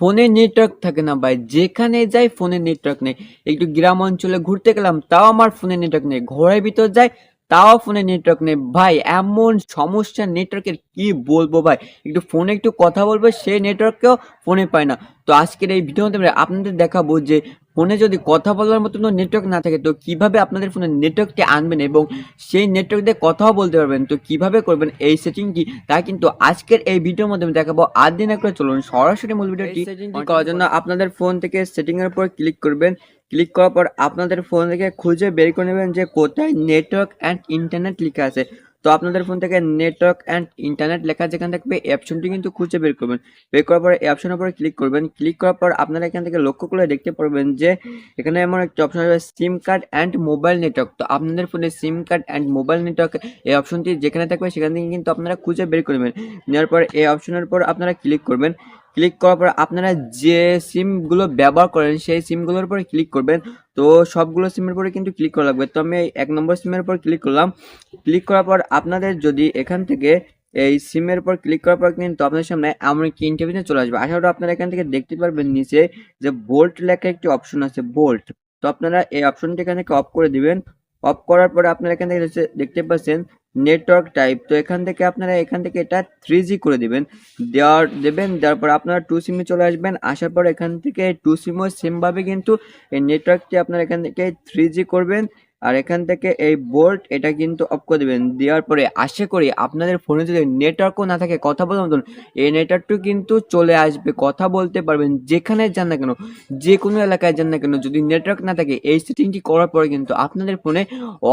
ফোনে নেটওয়ার্ক থাকে না ভাই। যেখানে যাই ফোনে নেটওয়ার্ক নেই। একটু গ্রাম অঞ্চলে ঘুরতে গেলাম, তাও আমার ফোনে নেটওয়ার্ক নেই। ঘরের ভিতর যাই, তাও ফোনে নেটওয়ার্ক নেই। ভাই এমন সমস্যা নেটওয়ার্কের কি বলবো ভাই? একটু ফোনে একটু কথা বলবো, সেই নেটওয়ার্ককেও ফোনে পাই না। তো আজকের এই ভিডিওতে আমি আপনাদের দেখাবো যে ফোনে যদি কথা বলার মতন নেটওয়ার্ক না থাকে, তো কিভাবে আপনাদের ফোনে নেটওয়ার্কটি আনবেন এবং সেই নেটওয়ার্ক দিয়ে কথাও বলতে পারবেন। তো কিভাবে করবেন এই সেটিংটি, তা কিন্তু আজকের এই ভিডিওর মাধ্যমে দেখাবো। আর দিন একটা চলুন সরাসরি মূল ভিডিওটি সেটিংটি করার জন্য আপনাদের ফোন থেকে সেটিং এর উপর ক্লিক করবেন। ক্লিক করার পর আপনাদের ফোন থেকে খুঁজে বের করে নেবেন যে কোথায় নেটওয়ার্ক অ্যান্ড ইন্টারনেট লেখা আছে। তো আপনাদের ফোন থেকে নেটওয়ার্ক অ্যান্ড ইন্টারনেট লেখা যেখানে থাকবে এই অপশনটি কিন্তু খুঁজে বের করবেন। বের করার পর এই অপশনের উপরে ক্লিক করবেন। ক্লিক করার পর আপনারা এখান থেকে লক্ষ্য করে দেখতে পারবেন যে এখানে এমন একটা অপশন আছে সিম কার্ড অ্যান্ড মোবাইল নেটওয়ার্ক। তো আপনাদের ফোনে সিম কার্ড অ্যান্ড মোবাইল নেটওয়ার্ক এই অপশনটি যেখানে থাকবে সেখান থেকে কিন্তু আপনারা খুঁজে বের করবেন। নেওয়ার পর এই অপশনের উপর আপনারা ক্লিক করবেন। ক্লিক করার পর আপনারা যে সিমগুলো ব্যবহার করেন সেই সিমগুলোর উপরে ক্লিক করবেন। তো সবগুলো সিমের উপরে কিন্তু ক্লিক করা লাগবে। তো আমি 1 নম্বর সিমের উপর ক্লিক করলাম। ক্লিক করার পর আপনাদের যদি এখান থেকে এই সিমের উপর ক্লিক করার পর কিন্তু আপনাদের সামনে এমন একটি ইন্টারফেসে চলে আসবে। আশা করি আপনারা এখান থেকে দেখতে পারবেন নিচে যে বোল্ট লেখা একটি অপশন আছে, বোল্ট। তো আপনারা এই অপশনটি এখান থেকে অফ করে দিবেন। অফ করার পরে আপনারা এখান থেকে দেখতে পাচ্ছেন নেটওয়ার্ক টাইপ। তো এখান থেকে আপনারা এখান থেকে এটা 3G করে দিবেন। দেওয়ার পর আপনারা 2 সিমে চলে আসবেন। আসার পর এখান থেকে 2 সিমও সেমভাবে কিন্তু এই নেটওয়ার্কটি আপনারা এখান থেকে 3G করবেন। আর এখান থেকে এই বোল্ট এটা কিন্তু অফ করে দেবেন। দেওয়ার পরে আশা করি আপনাদের ফোনে যদি নেটওয়ার্কও না থাকে, কথা বলার মতন, এই নেটওয়ার্কটি কিন্তু চলে আসবে। কথা বলতে পারবেন যেখানে যান না কেন, যে কোনো এলাকায় যান না কেন, যদি নেটওয়ার্ক না থাকে এই সেটিংটি করার পরে কিন্তু আপনাদের ফোনে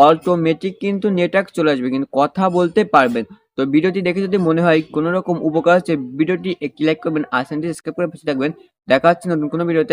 অটোমেটিক কিন্তু নেটওয়ার্ক চলে আসবে, কিন্তু কথা বলতে পারবেন। তো ভিডিওটি দেখে যদি মনে হয় কোনো রকম উপকার হচ্ছে, ভিডিওটি একটি লাইক করবেন আর চ্যানেলটি সাবস্ক্রাইব করে পাশে থাকবেন। দেখা হচ্ছে নতুন কোনো ভিডিওতে।